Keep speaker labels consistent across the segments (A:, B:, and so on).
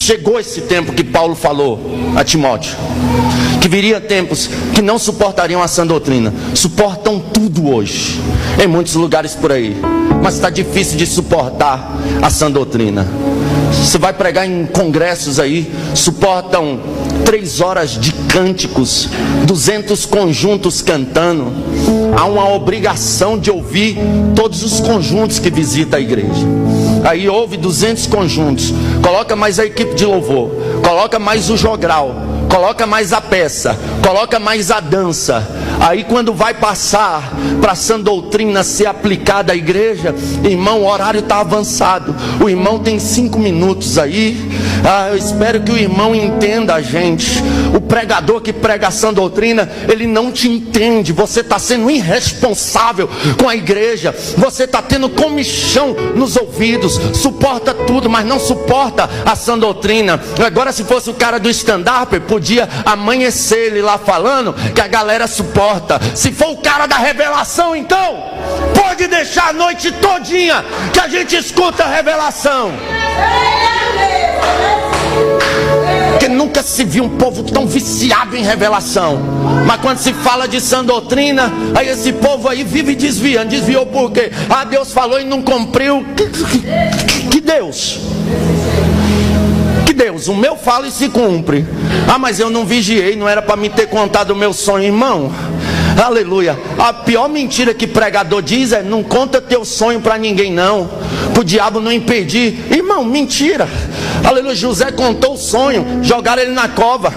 A: Chegou esse tempo que Paulo falou a Timóteo, que viria tempos que não suportariam a sã doutrina. Suportam tudo hoje, em muitos lugares por aí, mas está difícil de suportar a sã doutrina. Você vai pregar em congressos aí, suportam 3 horas de cânticos, 200 conjuntos cantando. Há uma obrigação de ouvir todos os conjuntos que visitam a igreja. Aí ouve 200 conjuntos, coloca mais a equipe de louvor, coloca mais o jogral, coloca mais a peça, coloca mais a dança. Aí quando vai passar para a sã doutrina ser aplicada à igreja, irmão, o horário está avançado. O irmão tem 5 minutos aí. Eu espero que o irmão entenda a gente. O pregador que prega a sã doutrina, ele não te entende. Você está sendo irresponsável com a igreja. Você está tendo comichão nos ouvidos. Suporta tudo, mas não suporta a sã doutrina. Agora, se fosse o cara do stand-up, podia amanhecer ele lá falando que a galera suporta. Se for o cara da revelação, então pode deixar a noite todinha que a gente escuta a revelação. Porque nunca se viu um povo tão viciado em revelação. Mas quando se fala de sã doutrina, aí esse povo aí vive desviando. Desviou por quê? Deus falou e não cumpriu. Que Deus? Que Deus? O meu fala e se cumpre. Mas eu não vigiei, não era para me ter contado o meu sonho, irmão. Aleluia. A pior mentira que pregador diz é: não conta teu sonho para ninguém não, para o diabo não impedir. Irmão, mentira. Aleluia. José contou o sonho, jogaram ele na cova.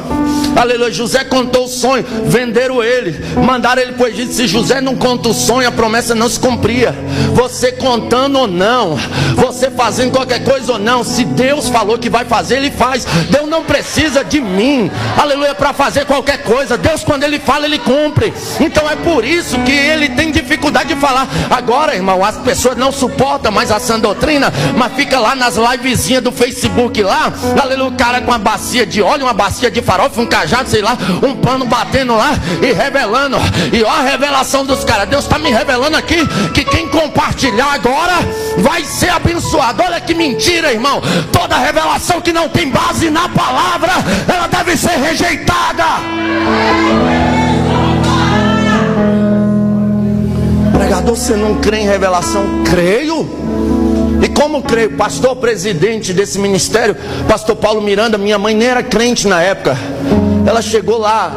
A: Aleluia. José contou o sonho, venderam ele, mandaram ele para o Egito. Se José não conta o sonho, a promessa não se cumpria. Você contando ou não, você fazendo qualquer coisa ou não, se Deus falou que vai fazer, Ele faz. Deus não precisa de mim, aleluia, para fazer qualquer coisa. Deus, quando Ele fala, Ele cumpre. Então é por isso que ele tem dificuldade de falar. Agora, irmão, as pessoas não suportam mais a sã doutrina, mas fica lá nas livezinhas do Facebook lá, aleluia, o cara com uma bacia de óleo, uma bacia de farofa, um cajado, sei lá, um pano batendo lá e revelando. E ó a revelação dos caras. Deus está me revelando aqui que quem compartilhar agora vai ser abençoado. Olha que mentira, irmão. Toda revelação que não tem base na palavra, ela deve ser rejeitada. Pregador, você não crê em revelação? Creio. E como creio? Pastor presidente desse ministério, pastor Paulo Miranda, minha mãe nem era crente na época. Ela chegou lá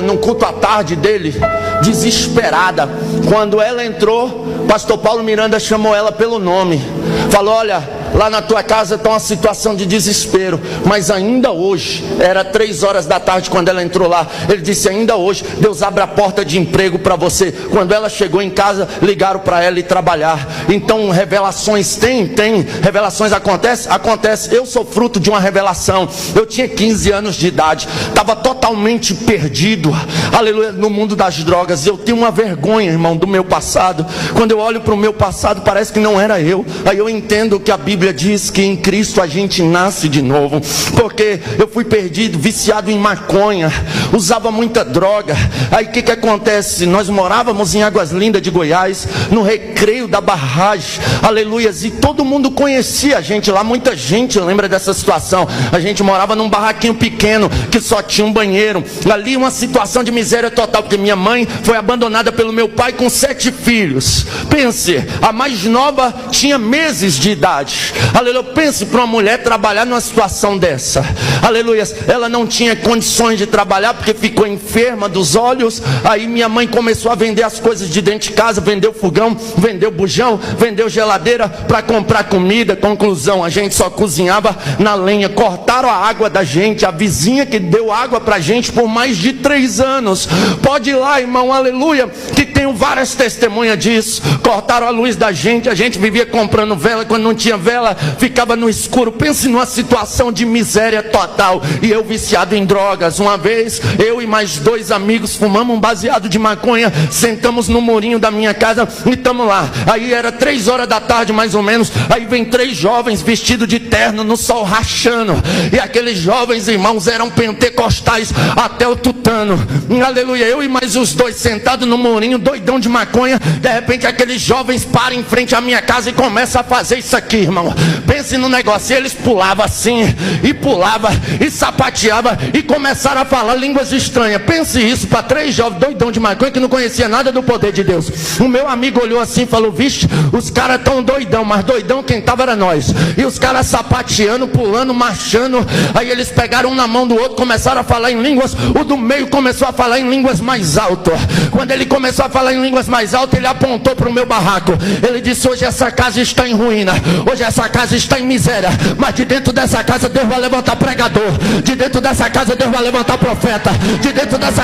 A: no culto à tarde dele, desesperada. Quando ela entrou, pastor Paulo Miranda chamou ela pelo nome. Falou: olha, lá na tua casa está uma situação de desespero, mas ainda hoje, era 3 horas da tarde quando ela entrou lá, ele disse: ainda hoje Deus abre a porta de emprego para você. Quando ela chegou em casa, ligaram para ela ir trabalhar. Então revelações tem, revelações acontece. Eu sou fruto de uma revelação. Eu tinha 15 anos de idade, estava totalmente perdido, aleluia, no mundo das drogas. Eu tenho uma vergonha, irmão, do meu passado. Quando eu olho para o meu passado, parece que não era eu. Aí eu entendo que a Bíblia diz que em Cristo a gente nasce de novo. Porque eu fui perdido, viciado em maconha, usava muita droga. Aí o que acontece? Nós morávamos em Águas Lindas de Goiás, no recreio da barragem, aleluias, e todo mundo conhecia a gente lá. Muita gente lembra dessa situação. A gente morava num barraquinho pequeno que só tinha um banheiro. Ali uma situação de miséria total, porque minha mãe foi abandonada pelo meu pai com 7 filhos. Pense, a mais nova tinha meses de idade. Aleluia. Pense para uma mulher trabalhar numa situação dessa. Aleluia. Ela não tinha condições de trabalhar porque ficou enferma dos olhos. Aí minha mãe começou a vender as coisas de dentro de casa. Vendeu fogão, vendeu bujão, vendeu geladeira para comprar comida. Conclusão, a gente só cozinhava na lenha. Cortaram a água da gente. A vizinha que deu água pra gente por mais de 3 anos. Pode ir lá, irmão, aleluia, que tenho várias testemunhas disso. Cortaram a luz da gente. A gente vivia comprando vela. Quando não tinha vela, ficava no escuro. Pense numa situação de miséria total. E eu viciado em drogas. Uma vez, eu e mais 2 amigos fumamos um baseado de maconha, sentamos no murinho da minha casa e estamos lá. Aí era 3 horas da tarde mais ou menos. Aí vem 3 jovens vestidos de terno no sol rachando. E aqueles jovens, irmãos, eram pentecostais até o tutano. Aleluia. Eu e mais os 2 sentados no murinho, doidão de maconha. De repente aqueles jovens param em frente à minha casa e começam a fazer isso aqui, irmão. pense no negócio. E eles pulavam assim, e pulavam, e sapateavam, e começaram a falar línguas estranhas. Pense isso para 3 jovens doidão de maconha que não conhecia nada do poder de Deus. O meu amigo olhou assim e falou: vixe, os caras tão doidão, mas doidão quem tava era nós. E os caras sapateando, pulando, marchando. Aí eles pegaram um na mão do outro, começaram a falar em línguas. O do meio começou a falar em línguas mais alto. Quando ele começou a falar em línguas mais altas, ele apontou para o meu barraco. Ele disse: hoje essa casa está em ruína, hoje essa casa está em miséria, mas de dentro dessa casa Deus vai levantar pregador, de dentro dessa casa Deus vai levantar profeta, de dentro dessa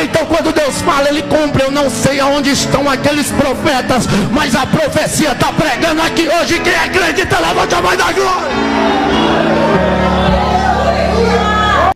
A: então quando Deus fala, Ele cumpre. Eu não sei aonde estão aqueles profetas, mas a profecia está pregando aqui hoje. Quem acredita, levanta a mão da glória.